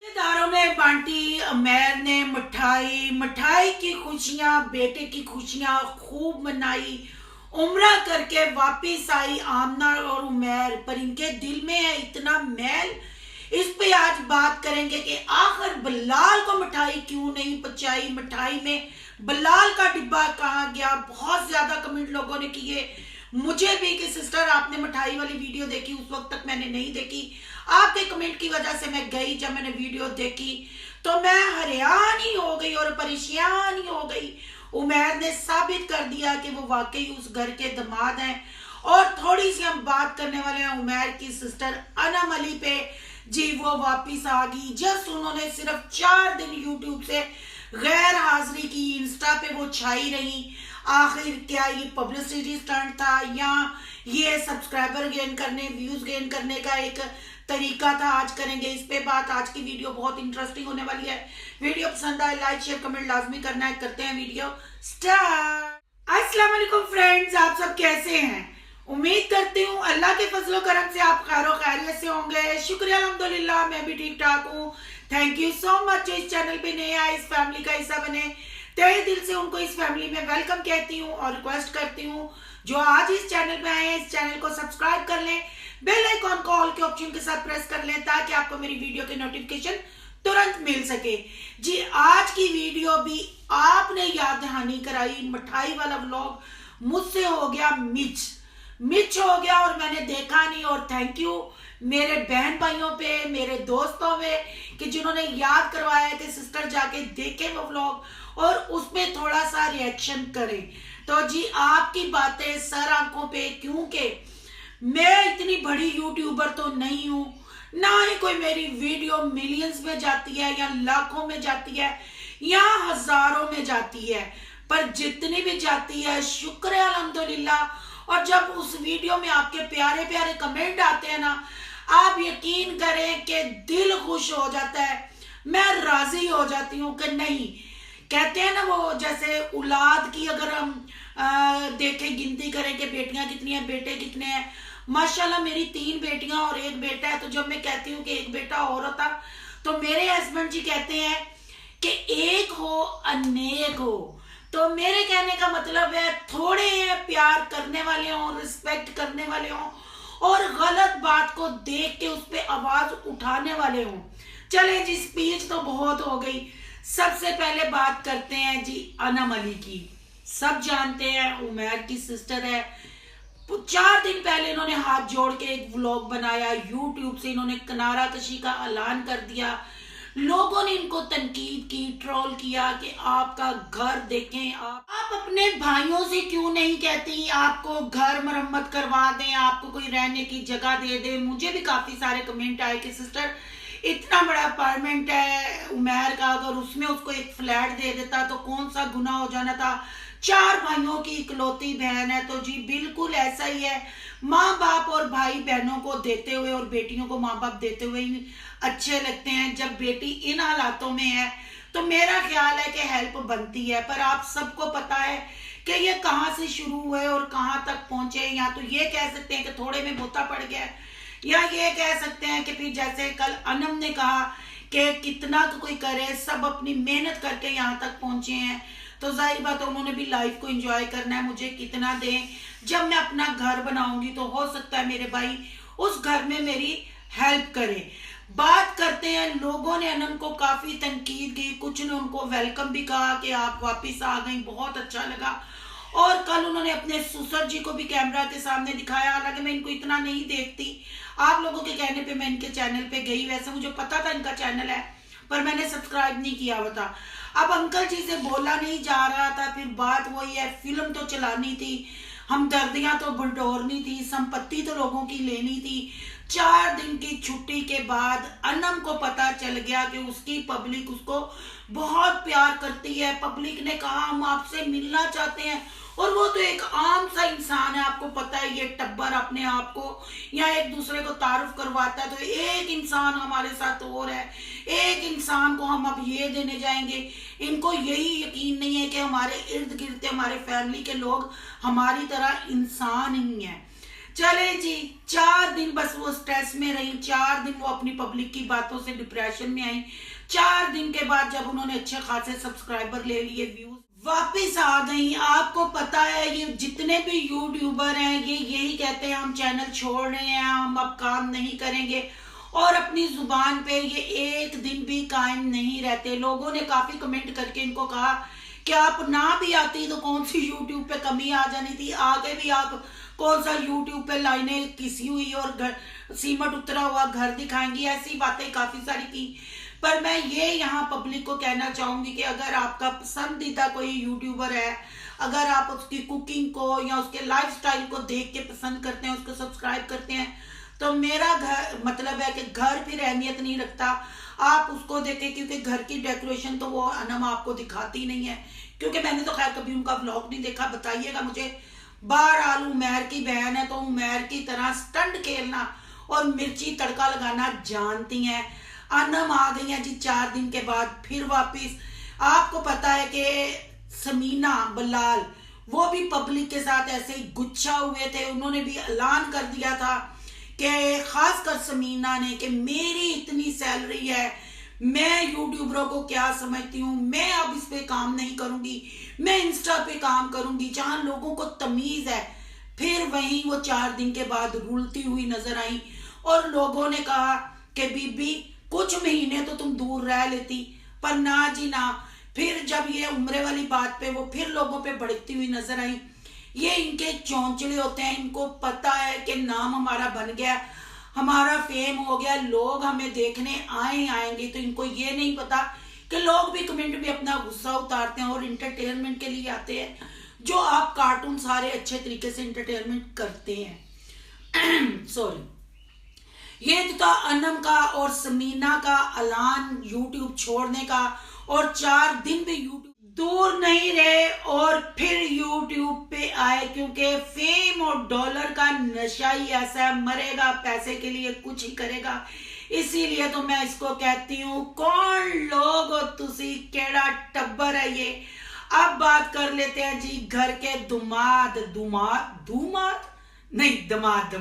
रिश्तेदारों में बांटी उमैर ने मिठाई मिठाई की खुशियां, बेटे की खुशियां खूब मनाई। उम्रा करके वापिस आई आमना और उमैर, पर इनके दिल में है इतना मैल। इस पे आज बात करेंगे कि आखिर बिलाल को मिठाई क्यों नहीं पहुंचाई, मिठाई में बिलाल का डिब्बा कहाँ गया। बहुत ज्यादा कमेंट लोगों ने किए, मुझे भी कि सिस्टर आपने मिठाई वाली वीडियो देखी, उस वक्त तक मैंने नहीं देखी। आपके कमेंट की वजह से मैं गई, जब मैंने वीडियो देखी तो मैं हैरान ही हो गई और परेशान ही हो गई। उमैर ने साबित कर दिया कि वो वाकई उस घर के दामाद हैं। और थोड़ी सी हम बात करने वाले हैं उमैर की सिस्टर अनम अली पे। जी वो वापिस आ गई, जस्ट उन्होंने सिर्फ 4 दिन यूट्यूब से गैर हाजिरी की, इंस्टा पे वो छाई रही। आखिर क्या ये पब्लिसिटी स्टंट था या ये सब्सक्राइबर गेन करने, व्यूज गेन करने का एक तरीका था? आज करेंगे इस पे बात। आज की वीडियो बहुत इंटरेस्टिंग होने वाली है। वीडियो पसंद आए लाइक शेयर कमेंट लाजमी करना है। करते हैं वीडियो स्टार्ट। अस्सलाम वालेकुम फ्रेंड्स, आप सब कैसे हैं? उम्मीद करती हूँ अल्लाह के फजलो करम से आप खैरो खैरियत से होंगे। शुक्रिया अल्हम्दुलिल्लाह, मैं भी ठीक ठाक हूँ। Thank you so much. जो इस चैनल पे नए आए, इस फैमिली का हिस्सा बने, तहे दिल से उनको इस फैमिली में वेलकम कहती हूँ और रिक्वेस्ट करती हूँ जो आज इस चैनल पे आए हैं, इस चैनल को सब्सक्राइब कर लें, बेल आइकॉन को ऑल के ऑप्शन के साथ प्रेस कर लें ताकि आपको मेरी वीडियो की नोटिफिकेशन तुरंत मिल सके। जी आज की वीडियो भी आपने याद दहानी कराई, मिठाई वाला व्लॉग मुझसे हो गया मिच हो गया और मैंने देखा नहीं। और थैंक यू मेरे बहन भाइयों पे, मेरे दोस्तों पे कि जिन्होंने याद करवाया कि सिस्टर जाके देखें वो व्लॉग और उसमें थोड़ा सा रिएक्शन करें। तो जी आपकी बातें सर आंखों पे, क्योंकि मैं इतनी बड़ी यूट्यूबर तो नहीं हूं, ना ही कोई मेरी वीडियो मिलियंस में जाती है या लाखों में जाती है या हजारों में जाती है, पर जितनी भी जाती है शुक्र है अल्हम्दुलिल्लाह। और जब उस वीडियो में आपके प्यारे प्यारे कमेंट आते हैं ना, आप यकीन करें कि दिल खुश हो जाता है, मैं राजी हो जाती हूँ कि नहीं। कहते हैं ना वो जैसे औलाद की अगर हम देखें, गिनती करें कि बेटियां कितनी हैं बेटे कितने हैं, माशाल्लाह मेरी 3 बेटियां और 1 बेटा है। तो जब मैं कहती हूँ कि 1 बेटा और होता तो मेरे हस्बैंड जी कहते हैं कि एक हो अनेक हो। तो मेरे कहने का मतलब है थोड़े प्यार करने वाले हों, रिस्पेक्ट करने वाले हों और गलत बात को देख के उस पर आवाज उठाने वाले हों। चले जी स्पीच तो बहुत हो गई। सबसे पहले बात करते हैं जी अनम अली की। सब जानते हैं उमैर की सिस्टर है। 4 दिन पहले इन्होंने हाथ जोड़ के एक व्लॉग बनाया, यूट्यूब से इन्होंने किनारा कशी का ऐलान कर दिया। लोगों ने इनको तनकीद की, ट्रोल किया कि आपका घर देखें, आप अपने भाइयों से क्यों नहीं कहती आपको घर मरम्मत करवा दें, आपको कोई रहने की जगह दे दे। मुझे भी काफी सारे कमेंट आए कि सिस्टर इतना बड़ा अपार्टमेंट है उमैर का, अगर उसमें उसको एक फ्लैट दे देता तो कौन सा गुनाह हो जाना था। 4 भाइयों की इकलौती बहन है। तो जी बिल्कुल ऐसा ही है, माँ बाप और भाई बहनों को देते हुए और बेटियों को माँ बाप देते हुए ही अच्छे लगते हैं। जब बेटी इन हालातों में है तो मेरा ख्याल है कि हेल्प बनती है। पर आप सबको पता है कि ये कहाँ से शुरू हुए और कहाँ तक पहुंचे। या तो ये कह सकते हैं कि थोड़े में बोता पड़ गया, या ये कह सकते हैं कि फिर जैसे कल अनम ने कहा कि कितना कोई करे, सब अपनी मेहनत करके यहाँ तक पहुंचे हैं। तो जाहिर बात है उन्होंने भी लाइफ को एंजॉय करना है। मुझे कितना दें, जब मैं अपना घर बनाऊंगी तो हो सकता है मेरे भाई उस घर में मेरी हेल्प करें। बात करते हैं, लोगों ने अनम को काफी तनकीद की, कुछ ने उनको वेलकम भी कहा कि आप वापिस आ गई, बहुत अच्छा लगा। और कल उन्होंने अपने ससुर जी को भी कैमरा के सामने दिखाया। हालांकि मैं इनको इतना नहीं देखती, आप लोगों के कहने पे मैं इनके चैनल पे गई। वैसे मुझे पता था इनका चैनल है, पर मैंने सब्सक्राइब नहीं किया हुआ था। अब अंकल जी से बोला नहीं जा रहा था। फिर बात वही है, फिल्म तो चलानी थी, हमदर्दियां तो बंटोरनी थी, संपत्ति तो लोगों की लेनी थी। 4 दिन की छुट्टी के बाद अनम को पता चल गया कि उसकी पब्लिक उसको बहुत प्यार करती है। पब्लिक ने कहा हम आपसे मिलना चाहते हैं, और वो तो एक आम सा इंसान है, आपको पता है ये टब्बर अपने आप को या एक दूसरे को तारुफ करवाता है। तो एक इंसान हमारे साथ और है, एक इंसान को हम अब ये देने जाएंगे। इनको यही यकीन नहीं है कि हमारे इर्द गिर्द हमारे फैमिली के लोग हमारी तरह इंसान ही हैं। चले जी, 4 दिन बस वो स्ट्रेस में रही, 4 दिन वो अपनी पब्लिक की बातों से डिप्रेशन में आई। 4 दिन के बाद जब उन्होंने अच्छे खासे सब्सक्राइबर ले लिए, व्यूज वापस आ गई। आपको पता है ये जितने भी यूट्यूबर हैं ये यही कहते हैं हम चैनल छोड़ रहे हैं, हम अब काम नहीं करेंगे, और अपनी जुबान पे ये एक दिन भी कायम नहीं रहते। लोगों ने काफी कमेंट करके इनको कहा कि आप ना भी आती तो कौन सी यूट्यूब पे कमी आ जानी थी, आगे भी आप कौन सा यूट्यूब पे लाइनें किसी हुई और घर सीमट उतरा हुआ घर दिखाएंगी, ऐसी बातें काफी सारी की। पर मैं ये यहाँ पब्लिक को कहना चाहूंगी कि अगर आपका पसंदीदा कोई यूट्यूबर है, अगर आप उसकी कुकिंग को या उसके लाइफस्टाइल को देख के पसंद करते हैं, उसको सब्सक्राइब करते हैं, तो मेरा घर मतलब है कि घर फिर अहमियत नहीं रखता। आप उसको देखें, क्योंकि घर की डेकोरेशन तो वो अनम आपको दिखाती नहीं है, क्योंकि मैंने तो खैर कभी उनका व्लॉग नहीं देखा। बताइएगा मुझे। बहरहाल उमैर की बहन है तो उमैर की तरह स्टंट खेलना और मिर्ची तड़का लगाना जानती हैं। अनम आ गई हैं जी 4 दिन के बाद फिर वापिस। आपको पता है कि समीना बलाल वो भी पब्लिक के साथ ऐसे ही गुच्छा हुए थे। उन्होंने भी ऐलान कर दिया था कि खासकर समीना ने कि मेरी इतनी सैलरी है, मैं यूट्यूबरों को क्या समझती हूँ, मैं अब इस पे काम नहीं करूंगी, मैं इंस्टा पे काम करूंगी जहां लोगों को तमीज है। फिर वहीं वो 4 दिन के बाद रुलती हुई नजर आई और लोगों ने कहा कि बीबी कुछ महीने तो तुम दूर रह लेती, पर ना जी ना। फिर जब ये उम्रे वाली बात पे वो फिर लोगों पे भड़कती हुई नजर आई। ये इनके चौंचले होते हैं, इनको पता है कि नाम हमारा बन गया, हमारा फेम हो गया, लोग हमें देखने आएंगे। तो इनको ये नहीं पता कि लोग भी कमेंट में अपना गुस्सा उतारते हैं और इंटरटेनमेंट के लिए आते हैं, जो आप कार्टून सारे अच्छे तरीके से इंटरटेनमेंट करते हैं। सॉरी। ये तो था अनम का और समीना का ऐलान यूट्यूब छोड़ने का, और 4 दिन भी यूट्यूब दूर नहीं रहे और फिर यूट्यूब पे आए, क्योंकि फेम और डॉलर का नशा ही ऐसा है, मरेगा पैसे के लिए कुछ ही करेगा। इसीलिए तो मैं इसको कहती हूँ, कौन लोग हो तुसी, केड़ा टब्बर है ये। अब बात कर लेते हैं जी घर के दुमाद नहीं दमाद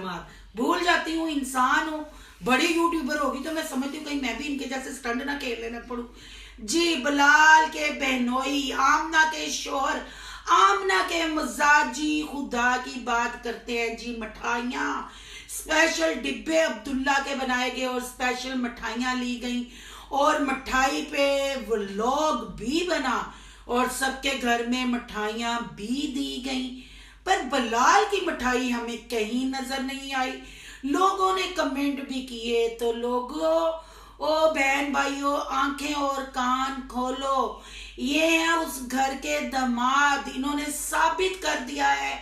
भूल जाती हूँ, इंसान हूँ। बड़ी यूट्यूबर होगी तो मैं समझती हूँ कहीं मैं भी इनके जैसे स्टंट ना खेल लेना पड़ू जी। बिलाल के बहनोई, आमना के शोहर, आमना के मजाजी, खुदा की बात करते हैं जी। मिठाइयाँ स्पेशल डिब्बे अब्दुल्ला के बनाए गए और स्पेशल मिठाइयाँ ली गई, और मिठाई पे व्लॉग भी बना और सबके घर में मिठाइयाँ भी दी गई। पर बिलाल की मिठाई हमें कहीं नजर नहीं आई। लोगों ने कमेंट भी किए, तो लोगों ओ बहन भाइयों आंखें और कान खोलो, ये है उस घर के दामाद। इन्होंने साबित कर दिया है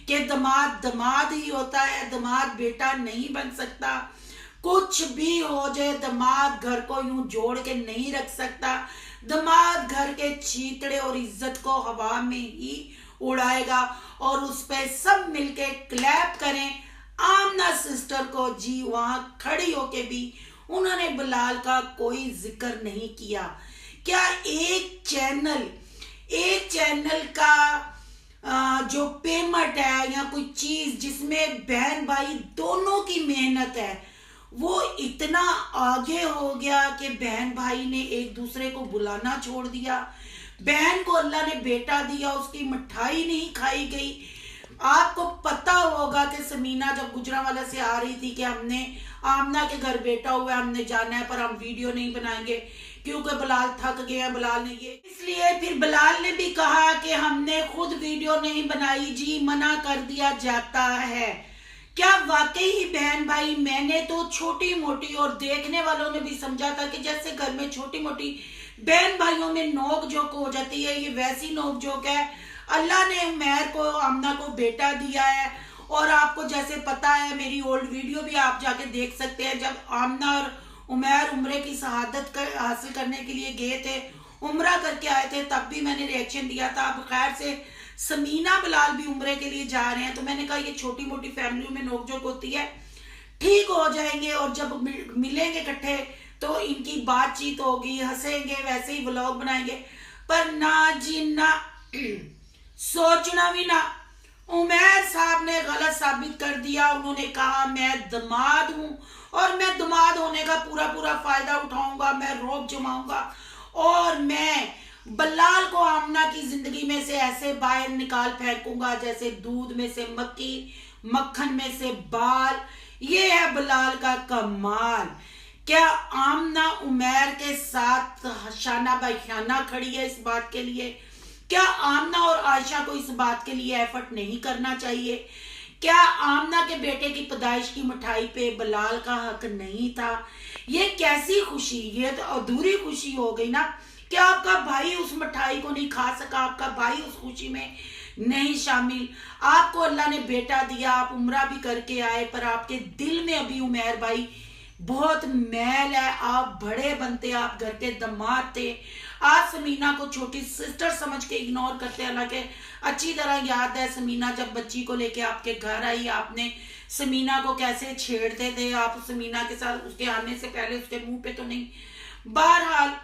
कि दामाद दामाद ही होता है, दामाद बेटा नहीं बन सकता। कुछ भी हो जाए दामाद घर को यूं जोड़ के नहीं रख सकता। दामाद घर के चीतड़े और इज्जत को हवा में ही उड़ाएगा, और उस पे सब मिलके क्लैप करें आमना सिस्टर को जी। वहां खड़ी होके भी उन्होंने बिलाल का कोई जिक्र नहीं किया। क्या एक चैनल का जो पेमेंट है या कोई चीज जिसमें बहन भाई दोनों की मेहनत है, वो इतना आगे हो गया कि बहन भाई ने एक दूसरे को बुलाना छोड़ दिया। बहन को अल्लाह ने बेटा दिया, उसकी मिठाई नहीं खाई गई। आपको पता होगा कि समीना जब गुजरांवाला से आ रही थी कि हमने आमना के घर बेटा हुआ है, हमने जाना है, पर हम वीडियो नहीं बनाएंगे क्योंकि बिलाल थक गया। बिलाल ने ये इसलिए फिर बिलाल ने भी कहा कि हमने खुद वीडियो नहीं बनाई जी, मना कर दिया जाता है। क्या वाकई ही बहन भाई, मैंने तो छोटी मोटी और देखने वालों ने भी समझा था कि जैसे घर में छोटी मोटी बहन भाइयों में नोक झोंक हो जाती है, ये वैसी नोक झोंक है। अल्लाह ने उमैर को, आमना को बेटा दिया है। और आपको जैसे पता है, मेरी ओल्ड वीडियो भी आप जाके देख सकते हैं, जब आमना और उमैर उम्रे की शहादत हासिल करने के लिए गए थे, उम्रा करके आए थे, तब भी मैंने रिएक्शन दिया था। अब खैर से समीना बिलाल भी उम्रे के लिए जा रहे हैं, तो मैंने कहा ये छोटी मोटी फैमिली में नोकझोंक होती है, ठीक हो जाएंगे, और जब मिलेंगे इकट्ठे तो इनकी बातचीत होगी, हंसेंगे, वैसे ही व्लॉग बनाएंगे। पर ना जी ना, सोचना भी ना। उमैर साहब ने गलत साबित कर दिया। उन्होंने कहा मैं दामाद हूं और मैं दामाद होने का पूरा पूरा फायदा उठाऊंगा, मैं रोब जमाऊंगा और मैं बल्लाल को आमना की जिंदगी में से ऐसे बाहर निकाल फेंकूंगा जैसे दूध में से मक्खी, मक्खन में से बाल। ये है बल्लाल का कमाल। क्या आमना उमैर के साथ शाना बशाना खड़ी है इस बात के लिए? क्या आमना और आयशा को इस बात के लिए एफर्ट नहीं करना चाहिए? क्या आमना के बेटे की पैदाइश की मिठाई पे बलाल का हक नहीं था? ये कैसी खुशी, ये तो अधूरी खुशी हो गई ना। क्या आपका भाई उस मिठाई को नहीं खा सका? आपका भाई उस खुशी में नहीं शामिल? आपको अल्लाह ने बेटा दिया, आप उम्रा भी करके आए, पर आपके दिल में अभी उमैर भाई बहुत मैल है। आप बड़े बनते, आप घर के दामाद थे। आज समीना को छोटी सिस्टर समझ के इग्नोर करते। हालांकि अच्छी तरह याद है समीना जब बच्ची को लेके आपके घर आई, आपने समीना को कैसे छेड़ते थे। आप समीना के साथ उसके आने से पहले उसके मुंह पे तो नहीं। बहरहाल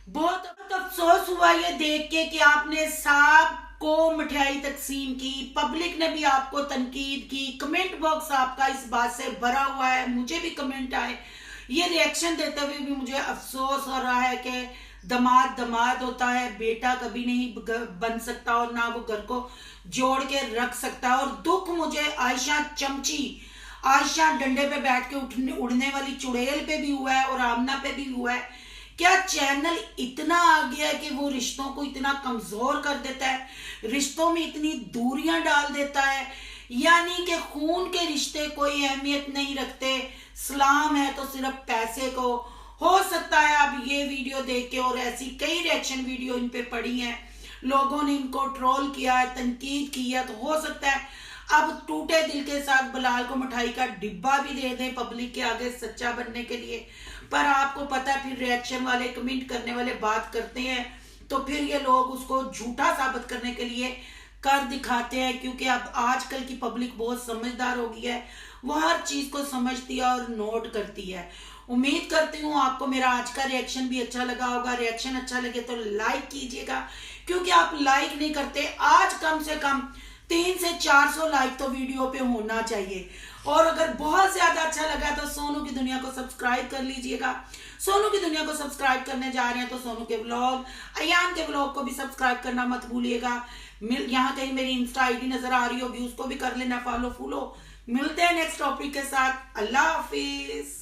बहुत अफसोस हुआ ये देख के कि आपने साहब को मिठाई तकसीम की, पब्लिक ने भी आपको तनकीद की, कमेंट बॉक्स आपका इस बात से भरा हुआ है, मुझे भी कमेंट आए। ये रिएक्शन देते हुए भी मुझे अफसोस हो रहा है कि दामाद दामाद होता है, बेटा कभी नहीं बन सकता और ना वो घर को जोड़ के रख सकता। और दुख मुझे आयशा चमची, आयशा डंडे पे बैठ के उड़ने वाली चुड़ैल पे भी हुआ है और आमना पे भी हुआ है। क्या चैनल इतना आ गया है कि वो रिश्तों को इतना कमजोर कर देता है, रिश्तों में इतनी दूरियां डाल देता है, यानी कि खून के रिश्ते कोई अहमियत नहीं रखते, सलाम है तो सिर्फ पैसे को। हो सकता है अब ये वीडियो देख के और ऐसी कई रिएक्शन वीडियो इन पे पड़ी हैं, लोगों ने इनको ट्रोल किया है, तनकीद की है, तो हो सकता है अब टूटे दिल के साथ बलाल को मिठाई का डिब्बा भी दे दें पब्लिक के आगे सच्चा बनने के लिए। पर आपको पता है फिर रिएक्शन वाले, कमेंट करने वाले बात करते हैं तो फिर ये लोग उसको झूठा साबित करने के लिए कर दिखाते हैं, क्योंकि अब आजकल की पब्लिक बहुत समझदार हो गई है, वो हर चीज को समझती है और नोट करती है। उम्मीद करती हूँ आपको मेरा आज का रिएक्शन भी अच्छा लगा होगा। रिएक्शन अच्छा लगे तो लाइक कीजिएगा, क्योंकि आप लाइक नहीं करते। आज कम से कम 300 से 400 लाइक तो वीडियो पे होना चाहिए। और अगर बहुत ज्यादा अच्छा लगा तो सोनू की दुनिया को सब्सक्राइब कर लीजिएगा। सोनू की दुनिया को सब्सक्राइब करने जा रहे हैं तो सोनू के व्लॉग, अयान के व्लॉग को भी सब्सक्राइब करना मत भूलिएगा। यहाँ कहीं मेरी इंस्टा आईडी नजर आ रही होगी, उसको भी कर लेना फॉलो। मिलते हैं नेक्स्ट टॉपिक के साथ। अल्लाह हाफिज।